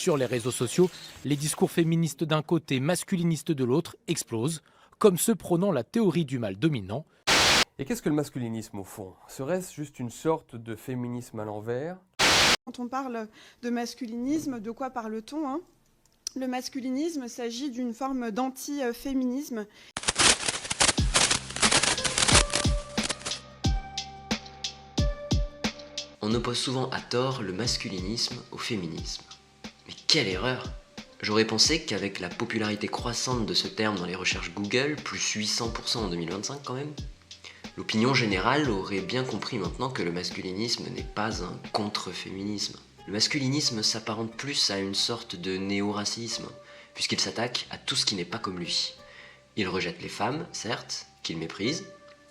Sur les réseaux sociaux, les discours féministes d'un côté, masculinistes de l'autre explosent, comme ceux prônant la théorie du mâle dominant. Et qu'est-ce que le masculinisme au fond? Serait-ce juste une sorte de féminisme à l'envers? Quand on parle de masculinisme, de quoi parle-t-on, Le masculinisme s'agit d'une forme d'anti-féminisme. On oppose souvent à tort le masculinisme au féminisme. Mais quelle erreur! J'aurais pensé qu'avec la popularité croissante de ce terme dans les recherches Google, plus 800% en 2025 quand même, l'opinion générale aurait bien compris maintenant que le masculinisme n'est pas un contre-féminisme. Le masculinisme s'apparente plus à une sorte de néo-racisme, puisqu'il s'attaque à tout ce qui n'est pas comme lui. Il rejette les femmes, certes, qu'il méprise,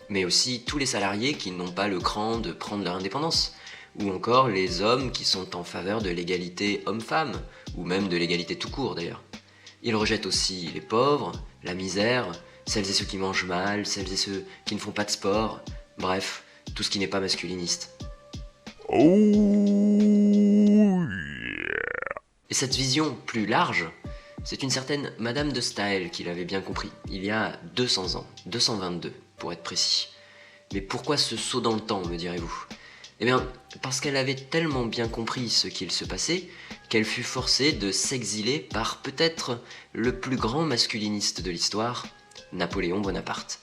mais aussi tous les salariés qui n'ont pas le cran de prendre leur indépendance, ou encore les hommes qui sont en faveur de l'égalité homme-femme, ou même de l'égalité tout court d'ailleurs. Il rejette aussi les pauvres, la misère, celles et ceux qui mangent mal, celles et ceux qui ne font pas de sport, bref, tout ce qui n'est pas masculiniste. Et cette vision plus large, c'est une certaine Madame de Staël qui l'avait bien compris, il y a 200 ans, 222 pour être précis. Mais pourquoi ce saut dans le temps, me direz-vous? Eh bien, parce qu'elle avait tellement bien compris ce qu'il se passait, qu'elle fut forcée de s'exiler par peut-être le plus grand masculiniste de l'histoire, Napoléon Bonaparte.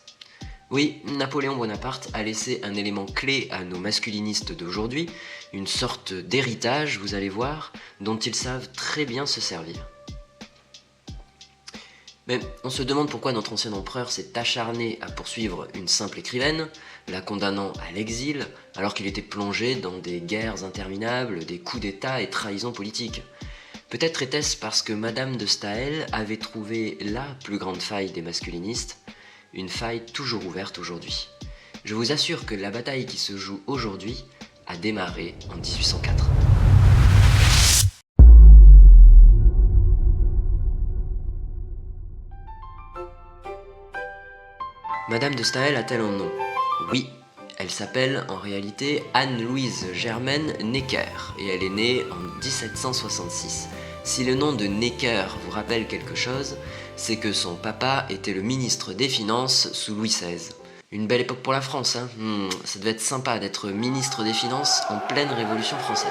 Oui, Napoléon Bonaparte a laissé un élément clé à nos masculinistes d'aujourd'hui, une sorte d'héritage, vous allez voir, dont ils savent très bien se servir. Mais on se demande pourquoi notre ancien empereur s'est acharné à poursuivre une simple écrivaine, la condamnant à l'exil, alors qu'il était plongé dans des guerres interminables, des coups d'état et trahisons politiques. Peut-être était-ce parce que Madame de Staël avait trouvé la plus grande faille des masculinistes, une faille toujours ouverte aujourd'hui. Je vous assure que la bataille qui se joue aujourd'hui a démarré en 1804. Madame de Staël a-t-elle un nom? Oui, elle s'appelle en réalité Anne-Louise Germaine Necker et elle est née en 1766. Si le nom de Necker vous rappelle quelque chose, c'est que son papa était le ministre des Finances sous Louis XVI. Une belle époque pour la France, hein. Ça devait être sympa d'être ministre des Finances en pleine Révolution française.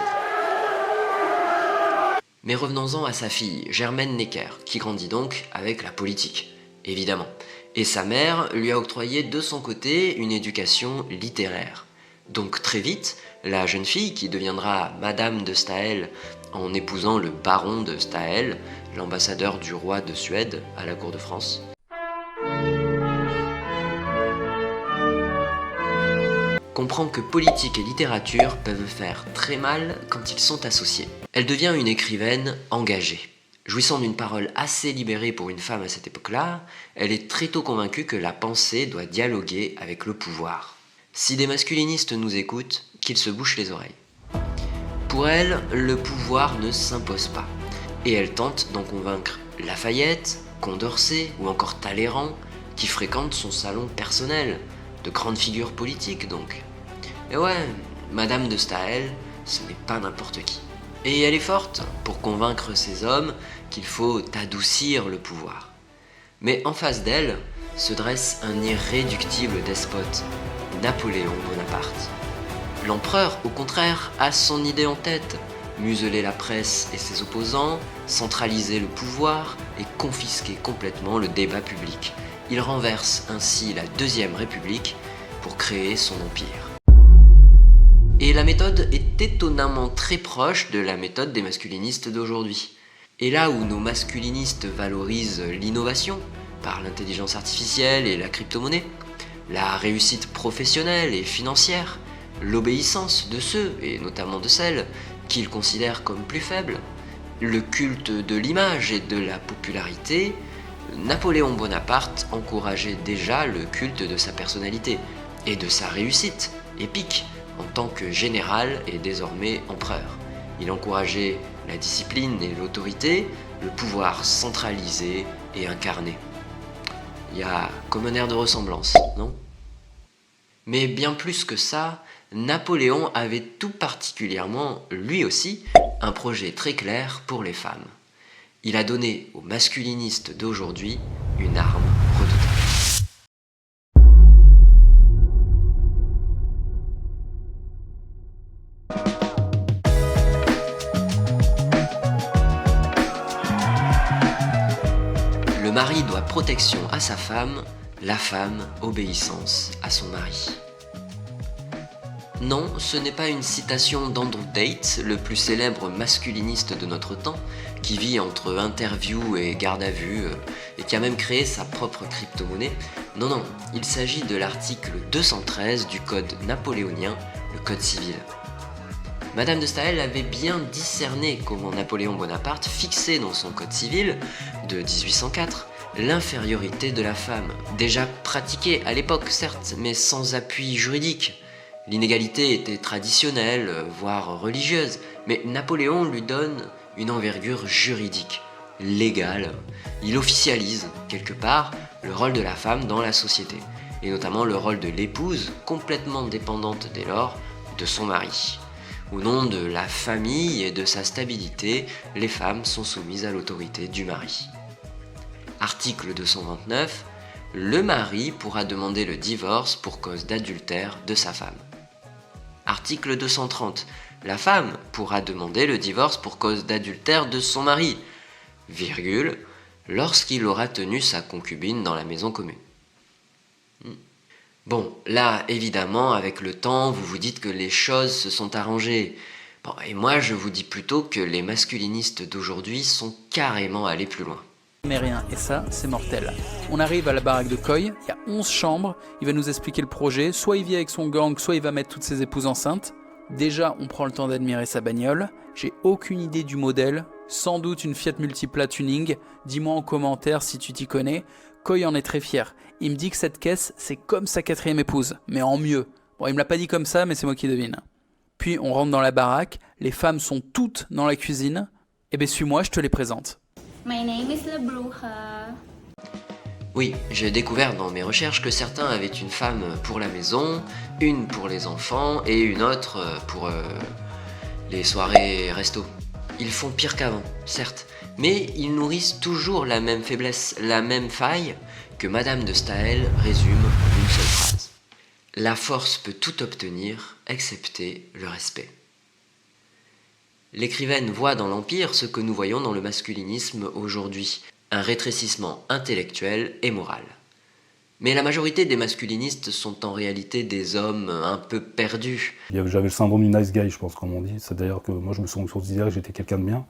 Mais revenons-en à sa fille, Germaine Necker, qui grandit donc avec la politique, évidemment. Et sa mère lui a octroyé de son côté une éducation littéraire. Donc très vite, la jeune fille qui deviendra Madame de Staël en épousant le baron de Staël, l'ambassadeur du roi de Suède à la cour de France, comprend que politique et littérature peuvent faire très mal quand ils sont associés. Elle devient une écrivaine engagée. Jouissant d'une parole assez libérée pour une femme à cette époque-là, elle est très tôt convaincue que la pensée doit dialoguer avec le pouvoir. Si des masculinistes nous écoutent, qu'ils se bouchent les oreilles. Pour elle, le pouvoir ne s'impose pas, et elle tente d'en convaincre Lafayette, Condorcet ou encore Talleyrand, qui fréquentent son salon personnel, de grandes figures politiques donc. Et ouais, Madame de Staël, ce n'est pas n'importe qui. Et elle est forte pour convaincre ces hommes qu'il faut adoucir le pouvoir. Mais en face d'elle se dresse un irréductible despote, Napoléon Bonaparte. L'empereur, au contraire, a son idée en tête, museler la presse et ses opposants, centraliser le pouvoir et confisquer complètement le débat public. Il renverse ainsi la Deuxième République pour créer son empire. Et la méthode est étonnamment très proche de la méthode des masculinistes d'aujourd'hui. Et là où nos masculinistes valorisent l'innovation, par l'intelligence artificielle et la crypto-monnaie, la réussite professionnelle et financière, l'obéissance de ceux, et notamment de celles, qu'ils considèrent comme plus faibles, le culte de l'image et de la popularité, Napoléon Bonaparte encourageait déjà le culte de sa personnalité et de sa réussite épique en tant que général et désormais empereur. Il encourageait la discipline et l'autorité, le pouvoir centralisé et incarné. Il y a comme un air de ressemblance, non? Mais bien plus que ça, Napoléon avait tout particulièrement, lui aussi, un projet très clair pour les femmes. Il a donné aux masculinistes d'aujourd'hui une arme redoutable. Le mari doit protection à sa femme, la femme obéissance à son mari. Non, ce n'est pas une citation d'Andrew Tate, le plus célèbre masculiniste de notre temps, qui vit entre interview et garde à vue, et qui a même créé sa propre crypto-monnaie. Non, il s'agit de l'article 213 du code napoléonien, le code civil. Madame de Staël avait bien discerné comment Napoléon Bonaparte fixait dans son code civil de 1804 l'infériorité de la femme, déjà pratiquée à l'époque certes, mais sans appui juridique. L'inégalité était traditionnelle, voire religieuse, mais Napoléon lui donne une envergure juridique, légale. Il officialise, quelque part, le rôle de la femme dans la société, et notamment le rôle de l'épouse, complètement dépendante dès lors de son mari. Au nom de la famille et de sa stabilité, les femmes sont soumises à l'autorité du mari. Article 229. Le mari pourra demander le divorce pour cause d'adultère de sa femme. Article 230. La femme pourra demander le divorce pour cause d'adultère de son mari, virgule, lorsqu'il aura tenu sa concubine dans la maison commune. Bon, là, évidemment, avec le temps, vous vous dites que les choses se sont arrangées. Bon, et moi, je vous dis plutôt que les masculinistes d'aujourd'hui sont carrément allés plus loin. Mais rien, et ça, c'est mortel. On arrive à la baraque de Coy, il y a 11 chambres, il va nous expliquer le projet, soit il vit avec son gang, soit il va mettre toutes ses épouses enceintes. Déjà, on prend le temps d'admirer sa bagnole, j'ai aucune idée du modèle, sans doute une Fiat Multipla Tuning, dis-moi en commentaire si tu t'y connais. Coy en est très fier, il me dit que cette caisse, c'est comme sa 4e épouse, mais en mieux. Bon, il me l'a pas dit comme ça, mais c'est moi qui devine. Puis on rentre dans la baraque, les femmes sont toutes dans la cuisine, et ben suis-moi, je te les présente. My name is Labruja. Oui, j'ai découvert dans mes recherches que certains avaient une femme pour la maison, une pour les enfants et une autre pour les soirées resto. Ils font pire qu'avant, certes, mais ils nourrissent toujours la même faiblesse, la même faille que Madame de Staël résume en une seule phrase. La force peut tout obtenir, excepté le respect. L'écrivaine voit dans l'Empire ce que nous voyons dans le masculinisme aujourd'hui, un rétrécissement intellectuel et moral. Mais la majorité des masculinistes sont en réalité des hommes un peu perdus. J'avais le syndrome du nice guy, je pense, comme on dit. C'est-à-dire que moi, je me considérais que j'étais quelqu'un de bien.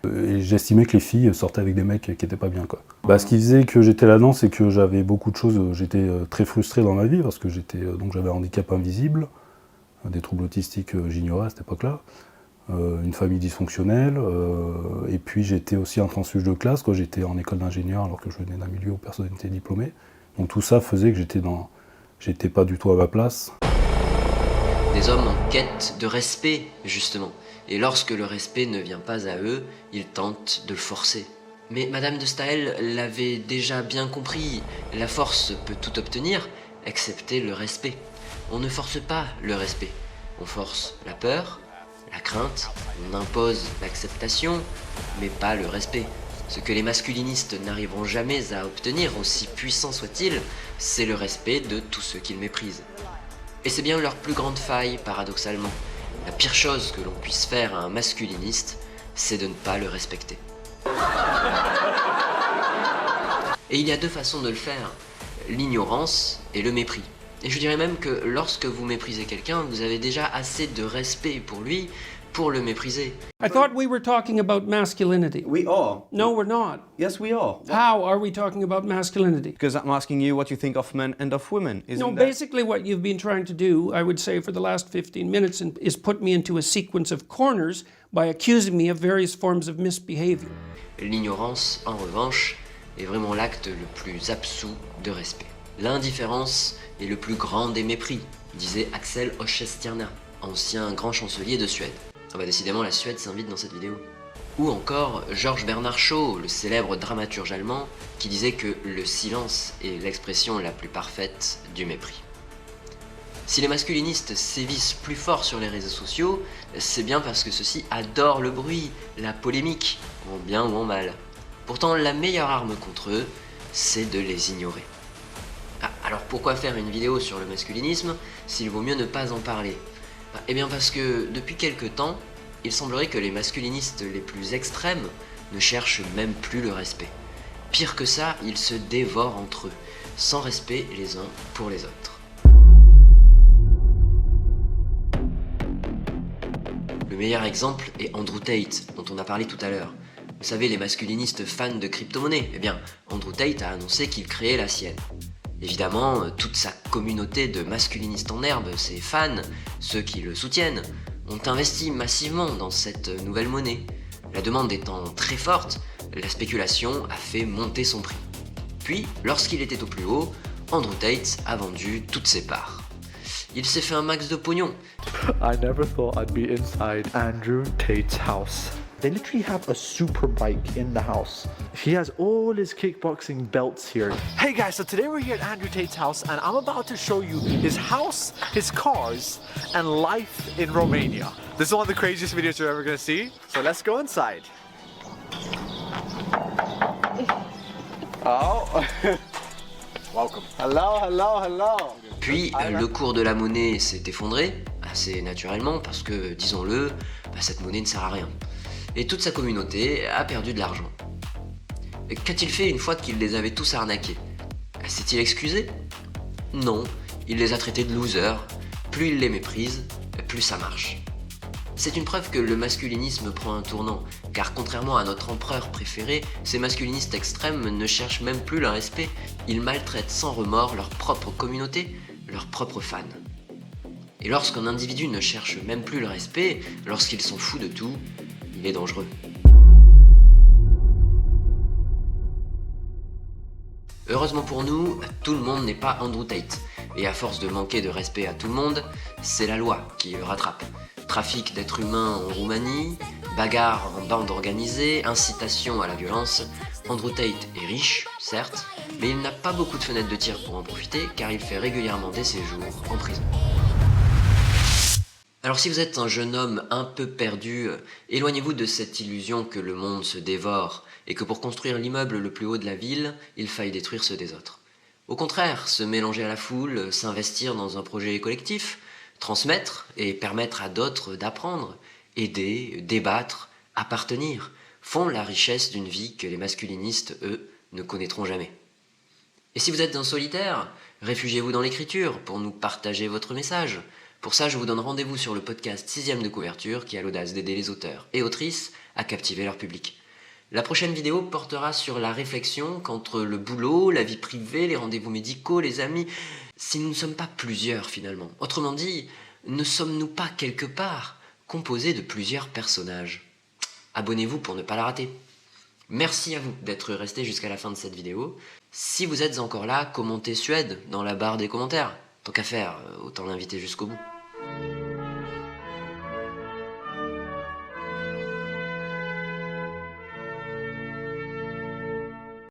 Et j'estimais que les filles sortaient avec des mecs qui n'étaient pas bien, quoi. Ce qui faisait que j'étais là-dedans, c'est que j'avais beaucoup de choses. J'étais très frustré dans ma vie parce que j'avais un handicap invisible, des troubles autistiques, j'ignorais à cette époque-là. Une famille dysfonctionnelle, et puis j'étais aussi un transfuge de classe, quoi. J'étais en école d'ingénieur alors que je venais d'un milieu où personne n'était diplômé. Donc tout ça faisait que j'étais pas du tout à ma place. Des hommes en quête de respect, justement. Et lorsque le respect ne vient pas à eux, ils tentent de le forcer. Mais Madame de Staël l'avait déjà bien compris, la force peut tout obtenir, excepté le respect. On ne force pas le respect, on force la peur, la crainte, on impose l'acceptation, mais pas le respect. Ce que les masculinistes n'arriveront jamais à obtenir, aussi puissants soient-ils, c'est le respect de tous ceux qu'ils méprisent. Et c'est bien leur plus grande faille, paradoxalement. La pire chose que l'on puisse faire à un masculiniste, c'est de ne pas le respecter. Et il y a deux façons de le faire, l'ignorance et le mépris. Et je dirais même que lorsque vous méprisez quelqu'un, vous avez déjà assez de respect pour lui pour le mépriser. I thought we were talking about masculinity. We are. No, we're not. Yes, we are. How are we talking about masculinity? Because I'm asking you what you think of men and of women. Isn't No, that... basically what you've been trying to do, I would say for the last 15 minutes, is put me into a sequence of corners by accusing me of various forms of misbehavior. L'ignorance, en revanche, est vraiment l'acte le plus absous de respect. L'indifférence est le plus grand des mépris, disait Axel Oxenstierna, ancien grand chancelier de Suède. Décidément, la Suède s'invite dans cette vidéo. Ou encore Georges Bernard Shaw, le célèbre dramaturge allemand, qui disait que le silence est l'expression la plus parfaite du mépris. Si les masculinistes sévissent plus fort sur les réseaux sociaux, c'est bien parce que ceux-ci adorent le bruit, la polémique, en bien ou en mal. Pourtant, la meilleure arme contre eux, c'est de les ignorer. Ah, alors pourquoi faire une vidéo sur le masculinisme s'il vaut mieux ne pas en parler? Eh bien parce que depuis quelque temps, il semblerait que les masculinistes les plus extrêmes ne cherchent même plus le respect. Pire que ça, ils se dévorent entre eux, sans respect les uns pour les autres. Le meilleur exemple est Andrew Tate, dont on a parlé tout à l'heure. Vous savez, les masculinistes fans de crypto-monnaies, eh bien, Andrew Tate a annoncé qu'il créait la sienne. Évidemment, toute sa communauté de masculinistes en herbe, ses fans, ceux qui le soutiennent, ont investi massivement dans cette nouvelle monnaie. La demande étant très forte, la spéculation a fait monter son prix. Puis, lorsqu'il était au plus haut, Andrew Tate a vendu toutes ses parts. Il s'est fait un max de pognon. I never thought I'd be inside Andrew Tate's house. They literally have a super bike in the house. He has all his kickboxing belts here. Hey guys, so today we're here at Andrew Tate's house and I'm about to show you his house, his cars, and life in Romania. This is one of the craziest videos you're ever gonna see, so let's go inside. Oh, welcome. Hello, hello, hello. Puis, le cours de la monnaie s'est effondré, assez naturellement, parce que, disons-le, cette monnaie ne sert à rien. Et toute sa communauté a perdu de l'argent. Qu'a-t-il fait une fois qu'il les avait tous arnaqués? S'est-il excusé? Non, il les a traités de losers. Plus il les méprise, plus ça marche. C'est une preuve que le masculinisme prend un tournant, car contrairement à notre empereur préféré, ces masculinistes extrêmes ne cherchent même plus le respect, ils maltraitent sans remords leur propre communauté, leurs propres fans. Et lorsqu'un individu ne cherche même plus le respect, lorsqu'il s'en fout de tout, il est dangereux. Heureusement pour nous, tout le monde n'est pas Andrew Tate, et à force de manquer de respect à tout le monde, c'est la loi qui le rattrape. Trafic d'êtres humains en Roumanie, bagarre en bande organisée, incitation à la violence. Andrew Tate est riche, certes, mais il n'a pas beaucoup de fenêtres de tir pour en profiter car il fait régulièrement des séjours en prison. Alors si vous êtes un jeune homme un peu perdu, éloignez-vous de cette illusion que le monde se dévore et que pour construire l'immeuble le plus haut de la ville, il faille détruire ceux des autres. Au contraire, se mélanger à la foule, s'investir dans un projet collectif, transmettre et permettre à d'autres d'apprendre, aider, débattre, appartenir, font la richesse d'une vie que les masculinistes, eux, ne connaîtront jamais. Et si vous êtes un solitaire, réfugiez-vous dans l'écriture pour nous partager votre message. Pour ça, je vous donne rendez-vous sur le podcast 6ème de couverture qui a l'audace d'aider les auteurs et autrices à captiver leur public. La prochaine vidéo portera sur la réflexion qu'entre le boulot, la vie privée, les rendez-vous médicaux, les amis, si nous ne sommes pas plusieurs finalement. Autrement dit, ne sommes-nous pas quelque part composés de plusieurs personnages? Abonnez-vous pour ne pas la rater. Merci à vous d'être restés jusqu'à la fin de cette vidéo. Si vous êtes encore là, commentez Suède dans la barre des commentaires. Tant qu'à faire, autant l'inviter jusqu'au bout.